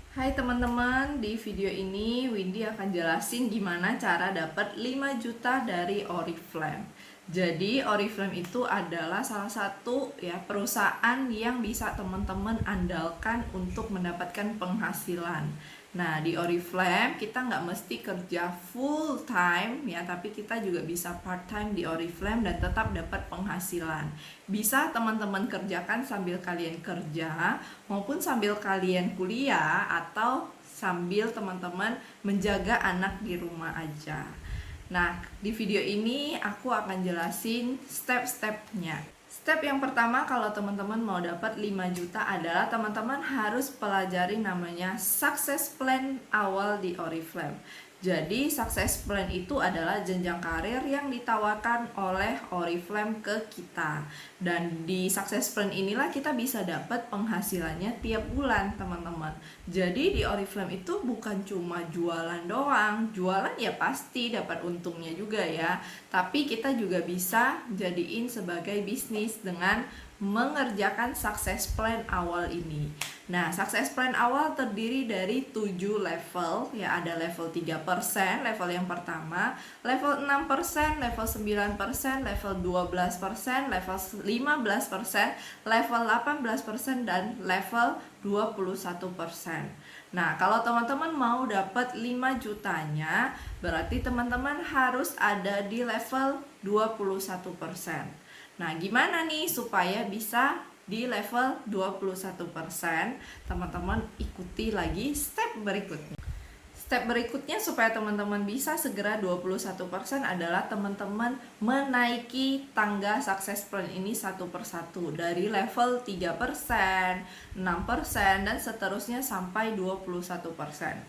Hai teman-teman, di video ini Windy akan jelasin gimana cara dapat 5 juta dari Oriflame. Jadi Oriflame itu adalah salah satu perusahaan yang bisa teman-teman andalkan untuk mendapatkan penghasilan. Nah, di Oriflame kita nggak mesti kerja full time tapi kita juga bisa part time di Oriflame dan tetap dapat penghasilan. Bisa teman-teman kerjakan sambil kalian kerja maupun sambil kalian kuliah atau sambil teman-teman menjaga anak di rumah aja. Nah, di video ini aku akan jelasin step-stepnya. Step yang pertama kalau teman-teman mau dapat 5 juta adalah teman-teman harus pelajari namanya success plan awal di Oriflame. Jadi success plan itu adalah jenjang karir yang ditawarkan oleh Oriflame ke kita. Dan di success plan inilah kita bisa dapat penghasilannya tiap bulan, teman-teman. Jadi di Oriflame itu bukan cuma jualan doang. Jualan ya pasti dapat untungnya juga ya. Tapi kita juga bisa jadiin sebagai bisnis dengan mengerjakan success plan awal ini. Nah, success plan awal terdiri dari 7 level, ada level 3%, level yang pertama, level 6%, level 9%, level 12%, level 15%, level 18%, dan level 21%. Nah, kalau teman-teman mau dapat 5 jutanya, berarti teman-teman harus ada di level 21%. Nah, gimana nih supaya bisa di level 21%? Teman-teman ikuti lagi step berikutnya. Step berikutnya supaya teman-teman bisa segera 21% adalah teman-teman menaiki tangga success plan ini satu persatu dari level 3%, 6%, dan seterusnya sampai 21%.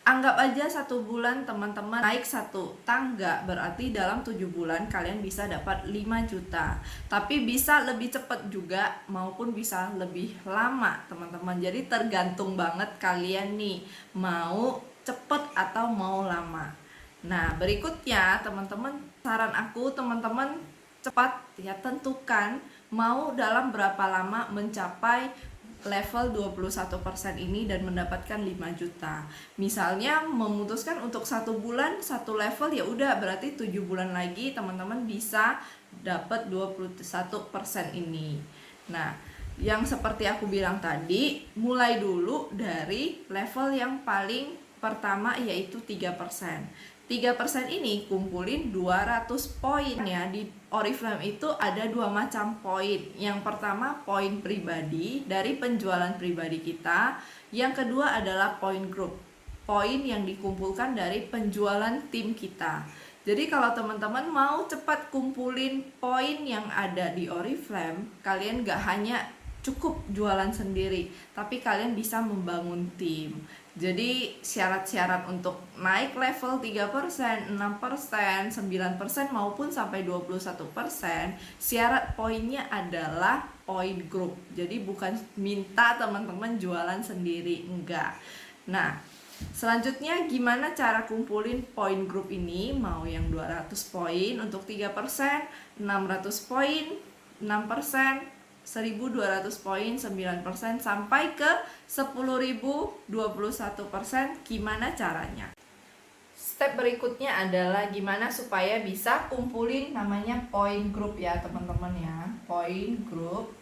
Anggap aja 1 bulan teman-teman naik 1 tangga, berarti dalam 7 bulan kalian bisa dapat 5 juta. Tapi bisa lebih cepat juga maupun bisa lebih lama, teman-teman. Jadi tergantung banget kalian nih mau cepet atau mau lama. Nah, berikutnya teman-teman, saran aku teman-teman cepat tentukan mau dalam berapa lama mencapai level 21% ini dan mendapatkan 5 juta. Misalnya memutuskan untuk 1 bulan 1 level, ya udah berarti 7 bulan lagi teman-teman bisa dapat 21% ini. Nah, yang seperti aku bilang tadi, mulai dulu dari level yang paling pertama yaitu 3%. 3% ini kumpulin 200 poin ya. Di Oriflame itu ada 2 macam poin. Yang pertama poin pribadi dari penjualan pribadi kita. Yang kedua adalah poin grup, poin yang dikumpulkan dari penjualan tim kita. Jadi kalau teman-teman mau cepat kumpulin poin yang ada di Oriflame, kalian gak hanya cukup jualan sendiri, tapi kalian bisa membangun tim. Jadi syarat-syarat untuk naik level 3%, 6%, 9% maupun sampai 21%, syarat poinnya adalah poin grup. Jadi bukan minta teman-teman jualan sendiri, enggak. Nah, selanjutnya gimana cara kumpulin poin grup ini? Mau yang 200 poin untuk 3%, 600 poin 6%, 1.200 poin 9%, sampai ke 10.000 21%. Gimana caranya? Step berikutnya adalah gimana supaya bisa kumpulin namanya poin grup ya teman-teman ya. Poin grup,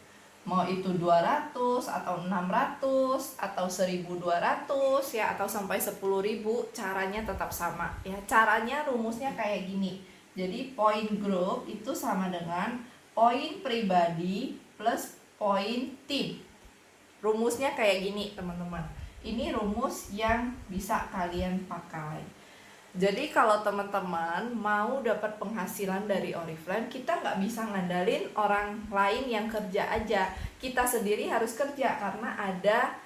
mau itu 200 atau 600 atau 1.200 ya, atau sampai 10.000, caranya tetap sama ya. Caranya rumusnya kayak gini. Jadi poin grup itu sama dengan poin pribadi plus poin tim. Rumusnya kayak gini teman-teman. Ini rumus yang bisa kalian pakai. Jadi kalau teman-teman mau dapat penghasilan dari Oriflame, kita nggak bisa ngandalin orang lain yang kerja aja. Kita sendiri harus kerja karena ada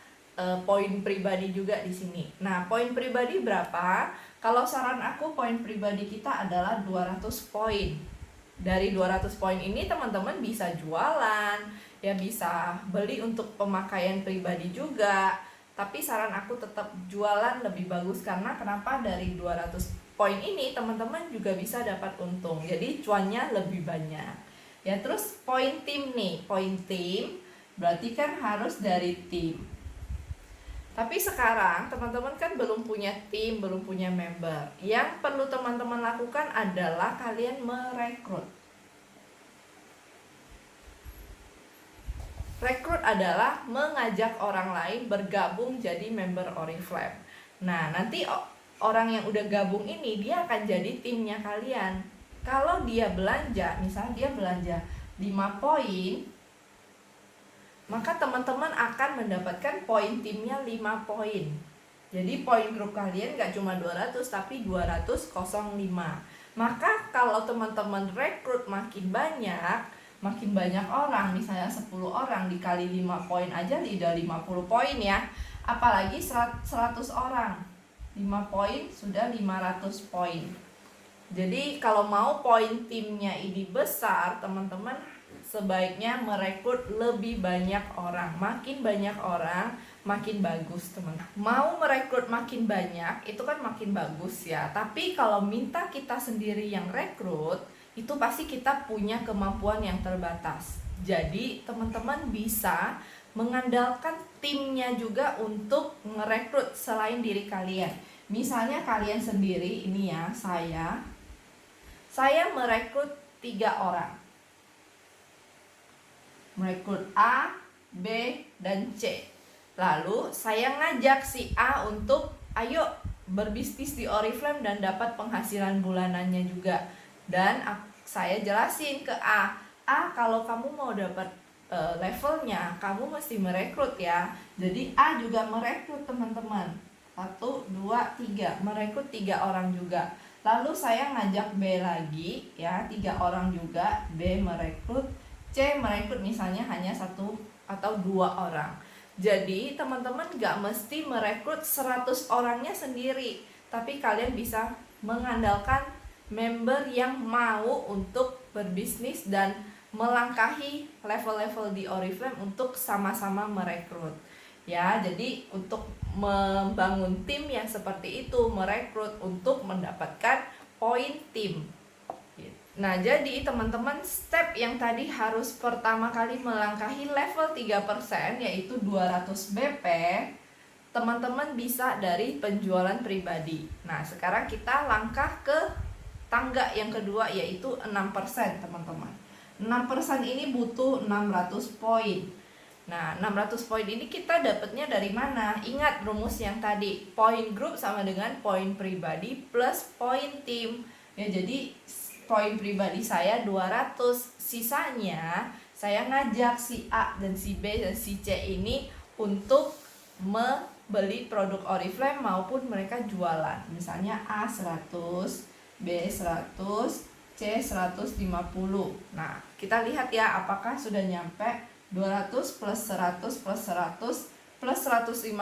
poin pribadi juga di sini. Nah, poin pribadi berapa? Kalau saran aku, poin pribadi kita adalah 200 poin. Dari 200 poin ini teman-teman bisa jualan, ya bisa beli untuk pemakaian pribadi juga. Tapi saran aku tetap jualan lebih bagus, karena kenapa? Dari 200 poin ini teman-teman juga bisa dapat untung. Jadi cuannya lebih banyak. Ya, terus poin tim nih. Poin tim berarti kan harus dari tim. Tapi sekarang teman-teman kan belum punya tim, belum punya member. Yang perlu teman-teman lakukan adalah kalian merekrut. Rekrut adalah mengajak orang lain bergabung jadi member Oriflame. Nah, nanti orang yang udah gabung ini dia akan jadi timnya kalian. Kalau dia belanja, misalnya dia belanja 5 poin, maka teman-teman akan mendapatkan poin timnya 5 poin. Jadi poin grup kalian gak cuma 200 tapi 205. Maka kalau teman-teman rekrut makin banyak orang, misalnya 10 orang dikali 5 poin aja udah 50 poin ya. Apalagi 100 orang, 5 poin sudah 500 poin. Jadi kalau mau poin timnya ini besar, teman-teman sebaiknya merekrut lebih banyak orang. Makin banyak orang, makin bagus, teman. Mau merekrut makin banyak, itu kan makin bagus ya. Tapi kalau minta kita sendiri yang rekrut, itu pasti kita punya kemampuan yang terbatas. Jadi teman-teman bisa mengandalkan timnya juga untuk merekrut selain diri kalian. Misalnya kalian sendiri, ini ya, saya merekrut 3 orang. Merekrut A, B, dan C. Lalu saya ngajak si A untuk ayo berbisnis di Oriflame dan dapat penghasilan bulanannya juga. Dan saya jelasin ke A, kalau kamu mau dapat levelnya, kamu mesti merekrut ya. Jadi A juga merekrut teman-teman. 1, 2, 3, merekrut 3 orang juga. Lalu saya ngajak B lagi ya, 3 orang juga. B merekrut, C merekrut misalnya hanya 1 atau 2 orang. Jadi teman-teman gak mesti merekrut 100 orangnya sendiri, tapi kalian bisa mengandalkan member yang mau untuk berbisnis dan melangkahi level-level di Oriflame untuk sama-sama merekrut. Ya, jadi untuk membangun tim yang seperti itu, merekrut untuk mendapatkan poin tim. Nah, jadi teman-teman, step yang tadi harus pertama kali melangkahi level 3% yaitu 200 BP, teman-teman bisa dari penjualan pribadi. Nah, sekarang kita langkah ke tangga yang kedua yaitu 6%, teman-teman. 6% ini butuh 600 poin. Nah, 600 poin ini kita dapatnya dari mana? Ingat rumus yang tadi, poin grup sama dengan poin pribadi plus poin tim. Ya, jadi poin pribadi saya 200, sisanya saya ngajak si A dan si B dan si C ini untuk membeli produk Oriflame maupun mereka jualan. Misalnya A 100, B 100, C 150. Nah, kita lihat ya apakah sudah nyampe 200 plus 100 plus 100 plus 150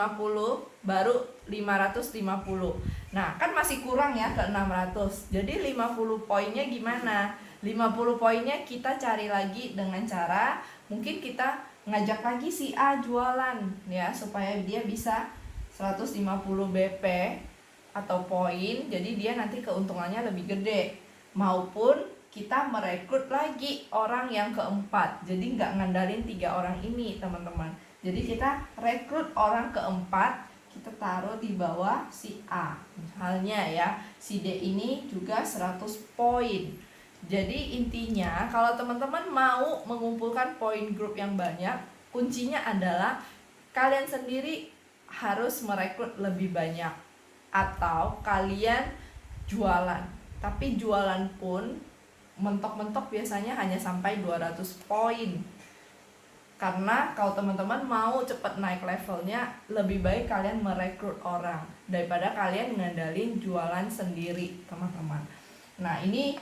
baru 550. Nah, kan masih kurang ya ke 600. Jadi 50 poinnya gimana? 50 poinnya kita cari lagi dengan cara mungkin kita ngajak lagi si A jualan ya, supaya dia bisa 150 BP atau poin, jadi dia nanti keuntungannya lebih gede. Maupun kita merekrut lagi orang yang keempat, jadi nggak ngandalin 3 orang ini, teman-teman. Jadi kita rekrut orang keempat, kita taruh di bawah si A. Misalnya ya, si D ini juga 100 poin. Jadi intinya kalau teman-teman mau mengumpulkan poin grup yang banyak, kuncinya adalah kalian sendiri harus merekrut lebih banyak atau kalian jualan. Tapi jualan pun mentok-mentok biasanya hanya sampai 200 poin. Karena kalau teman-teman mau cepat naik levelnya, lebih baik kalian merekrut orang daripada kalian ngandalin jualan sendiri, teman-teman. Nah, ini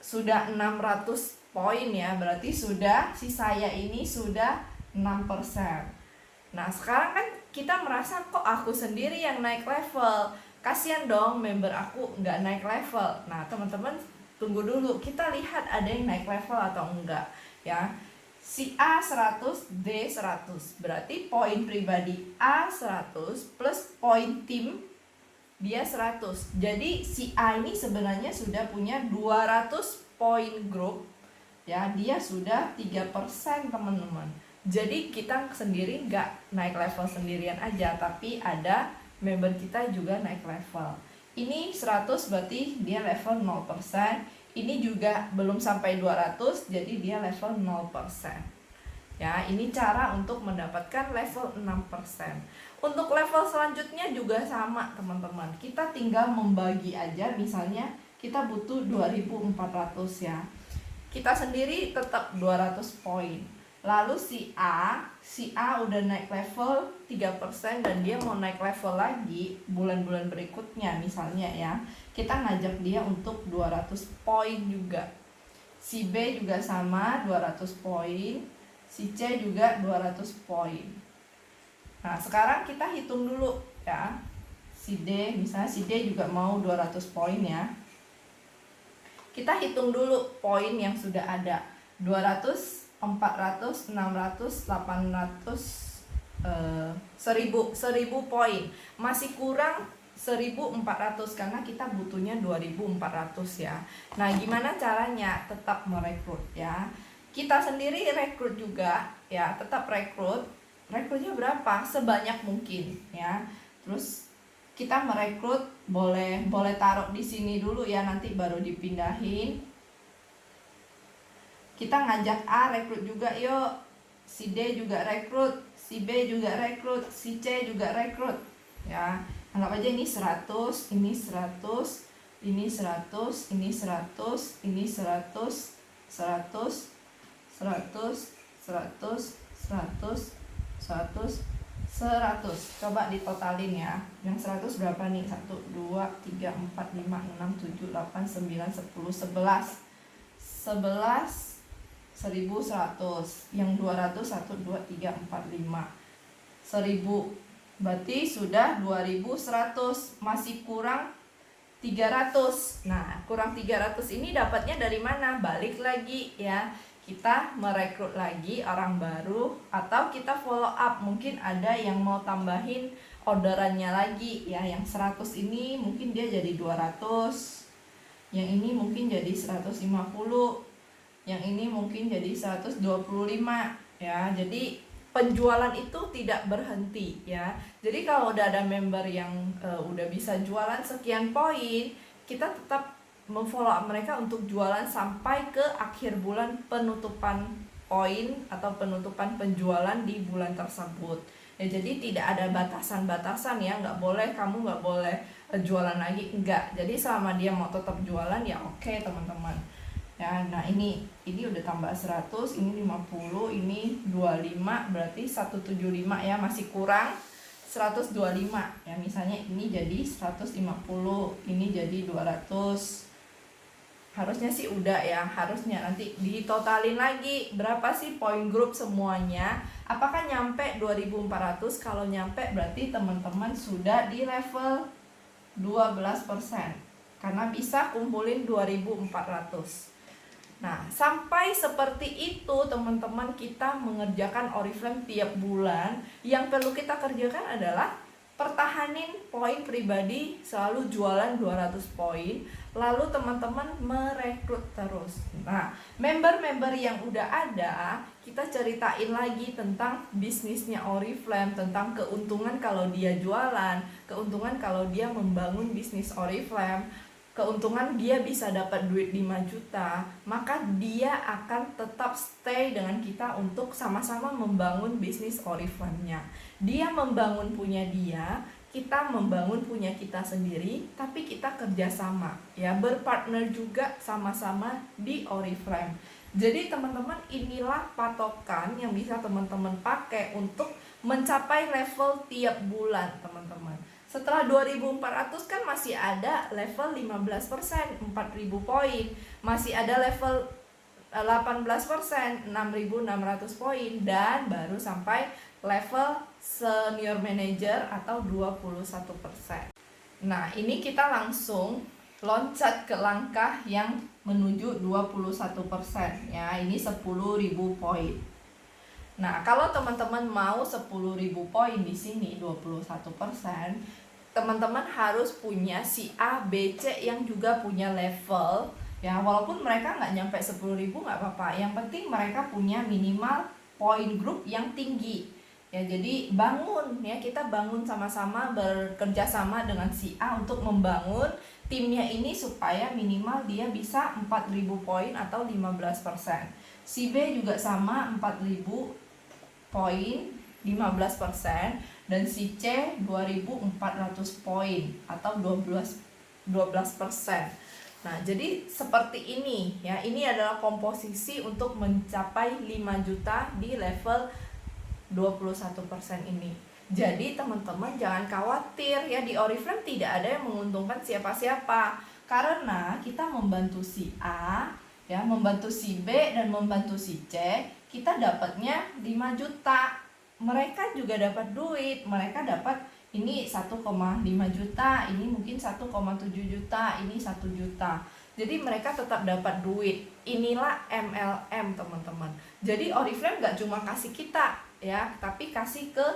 sudah 600 poin ya, berarti sudah si saya ini sudah 6%. Nah, sekarang kan kita merasa kok aku sendiri yang naik level, kasihan dong member aku nggak naik level. Nah, teman-teman tunggu dulu, kita lihat ada yang naik level atau enggak ya. Si A 100, D 100, berarti poin pribadi A 100 plus poin tim dia 100. Jadi si A ini sebenarnya sudah punya 200 poin grup ya, dia sudah 3%, teman-teman. Jadi kita sendiri nggak naik level sendirian aja, tapi ada member kita juga naik level. Ini 100 berarti dia level 0%. Ini juga belum sampai 200, jadi dia level 0%. Ya, ini cara untuk mendapatkan level 6%. Untuk level selanjutnya juga sama, teman-teman. Kita tinggal membagi aja, misalnya kita butuh 2400 ya. Kita sendiri tetap 200 poin. Lalu si A udah naik level 3% dan dia mau naik level lagi bulan-bulan berikutnya misalnya ya. Kita ngajak dia untuk 200 poin juga. Si B juga sama 200 poin, si C juga 200 poin. Nah, sekarang kita hitung dulu ya. Si D, misalnya si D juga mau 200 poin ya. Kita hitung dulu poin yang sudah ada. 200, 400, 600, 800, 1000 poin. Masih kurang 1400 karena kita butuhnya 2400 ya. Nah, gimana caranya tetap merekrut ya? Kita sendiri rekrut juga ya, tetap rekrut. Rekrutnya berapa? Sebanyak mungkin ya. Terus kita merekrut boleh taruh di sini dulu ya, nanti baru dipindahin. Kita ngajak A rekrut juga yuk, si D juga rekrut, si B juga rekrut, si C juga rekrut ya. Anggap aja ini 100, ini 100, ini 100, ini 100, ini 100, 100, 100, 100, 100, 100, 100. Coba ditotalin ya. Yang 100 berapa nih? 1, 2, 3, 4, 5, 6, 7, 8, 9, 10, 11. 11, 1100. Yang 200, 1, 2, 3, 4, 5. 1000. Berarti sudah 2100. Masih kurang 300. Nah, kurang 300 ini dapatnya dari mana? Balik lagi ya. Kita merekrut lagi orang baru atau kita follow up. Mungkin ada yang mau tambahin orderannya lagi ya. Yang 100 ini mungkin dia jadi 200. Yang ini mungkin jadi 150. Yang ini mungkin jadi 125 ya. Jadi penjualan itu tidak berhenti ya. Jadi kalau udah ada member yang udah bisa jualan sekian poin, kita tetap memfollow up mereka untuk jualan sampai ke akhir bulan penutupan poin atau penutupan penjualan di bulan tersebut ya. Jadi tidak ada batasan-batasan ya, kamu nggak boleh jualan lagi, enggak. Jadi selama dia mau tetap jualan ya oke, teman-teman ya. Nah, ini udah tambah 100, ini 50, ini 25, berarti 175 ya, masih kurang 125 ya. Misalnya ini jadi 150, ini jadi 200. Harusnya sih udah ya, harusnya nanti ditotalin lagi berapa sih poin grup semuanya. Apakah nyampe 2400? Kalau nyampe berarti teman-teman sudah di level 12%, karena bisa kumpulin 2400. Nah, sampai seperti itu teman-teman kita mengerjakan Oriflame tiap bulan. Yang perlu kita kerjakan adalah pertahanin poin pribadi, selalu jualan 200 poin. Lalu teman-teman merekrut terus. Nah, member-member yang udah ada, kita ceritain lagi tentang bisnisnya Oriflame, tentang keuntungan kalau dia jualan, keuntungan kalau dia membangun bisnis Oriflame, keuntungan dia bisa dapat duit 5 juta, maka dia akan tetap stay dengan kita untuk sama-sama membangun bisnis Oriflame-nya. Dia membangun punya dia, kita membangun punya kita sendiri, tapi kita kerjasama ya, berpartner juga sama-sama di Oriflame. Jadi teman-teman, inilah patokan yang bisa teman-teman pakai untuk mencapai level tiap bulan, teman-teman. Setelah 2400 kan masih ada level 15%, 4000 poin. Masih ada level 18%, 6600 poin. Dan baru sampai level senior manager atau 21%. Nah, ini kita langsung loncat ke langkah yang menuju 21% ya. Ini 10.000 poin. Nah, kalau teman-teman mau 10.000 poin di sini 21%, teman-teman harus punya si A, B, C yang juga punya level ya. Walaupun mereka nggak nyampe 10.000 nggak apa-apa, yang penting mereka punya minimal poin grup yang tinggi. Ya, jadi bangun ya, kita bangun sama-sama, bekerja sama dengan si A untuk membangun timnya ini supaya minimal dia bisa 4.000 poin atau 15%. Si B juga sama, 4.000 poin 15%, dan si C 2.400 poin atau 12%. Nah, jadi seperti ini ya. Ini adalah komposisi untuk mencapai 5 juta di level 21% ini. Jadi teman-teman jangan khawatir ya, di Oriflame tidak ada yang menguntungkan siapa-siapa. Karena kita membantu si A ya, membantu si B dan membantu si C, kita dapatnya 5 juta. Mereka juga dapat duit, mereka dapat ini 1,5 juta, ini mungkin 1,7 juta, ini 1 juta. Jadi mereka tetap dapat duit. Inilah MLM, teman-teman. Jadi Oriflame gak cuma kasih kita ya, tapi kasih ke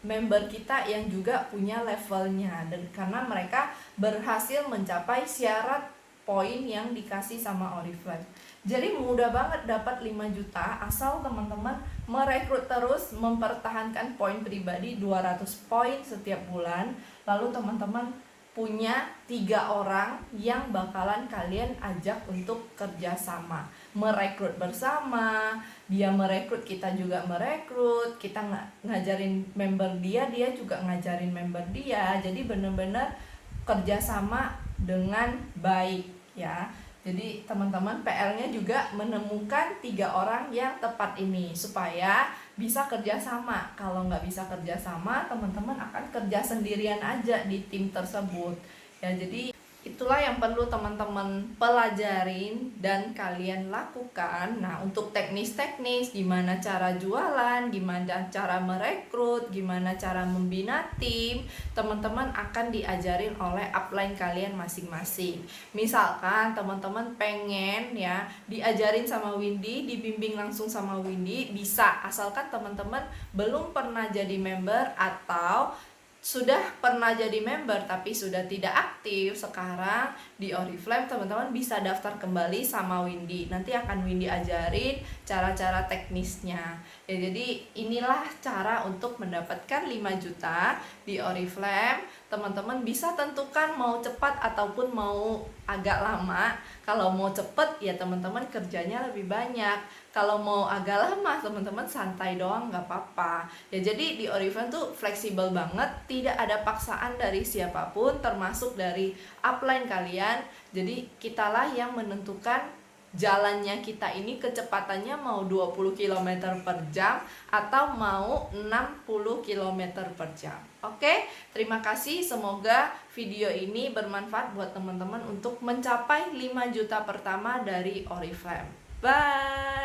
member kita yang juga punya levelnya, dan karena mereka berhasil mencapai syarat poin yang dikasih sama Oriflame. Jadi mudah banget dapat 5 juta asal teman-teman merekrut terus, mempertahankan poin pribadi 200 poin setiap bulan. Lalu teman-teman punya 3 orang yang bakalan kalian ajak untuk kerjasama, merekrut bersama. Dia merekrut, kita juga merekrut, kita ngajarin member dia, dia juga ngajarin member dia. Jadi benar-benar kerjasama dengan baik ya. Jadi teman-teman PR-nya juga menemukan 3 orang yang tepat ini supaya bisa kerjasama. Kalau nggak bisa kerjasama, teman-teman akan kerja sendirian aja di tim tersebut ya. Jadi itulah yang perlu teman-teman pelajarin dan kalian lakukan. Nah, untuk teknis-teknis gimana cara jualan, gimana cara merekrut, gimana cara membina tim, teman-teman akan diajarin oleh upline kalian masing-masing. Misalkan teman-teman pengen ya diajarin sama Windy, dibimbing langsung sama Windy, bisa, asalkan teman-teman belum pernah jadi member atau sudah pernah jadi member tapi sudah tidak aktif sekarang di Oriflame, teman-teman bisa daftar kembali sama Windy. Nanti akan Windy ajarin cara-cara teknisnya ya. Jadi inilah cara untuk mendapatkan 5 juta di Oriflame. Teman-teman bisa tentukan mau cepat ataupun mau agak lama. Kalau mau cepat ya teman-teman kerjanya lebih banyak. Kalau mau agak lama teman-teman santai doang, nggak apa-apa ya. Jadi di Oriflame tuh fleksibel banget, tidak ada paksaan dari siapapun termasuk dari upline kalian. Jadi kitalah yang menentukan jalannya kita ini, kecepatannya mau 20 km per jam atau mau 60 km per jam. Oke, terima kasih. Semoga video ini bermanfaat buat teman-teman untuk mencapai 5 juta pertama dari Oriflame. Bye.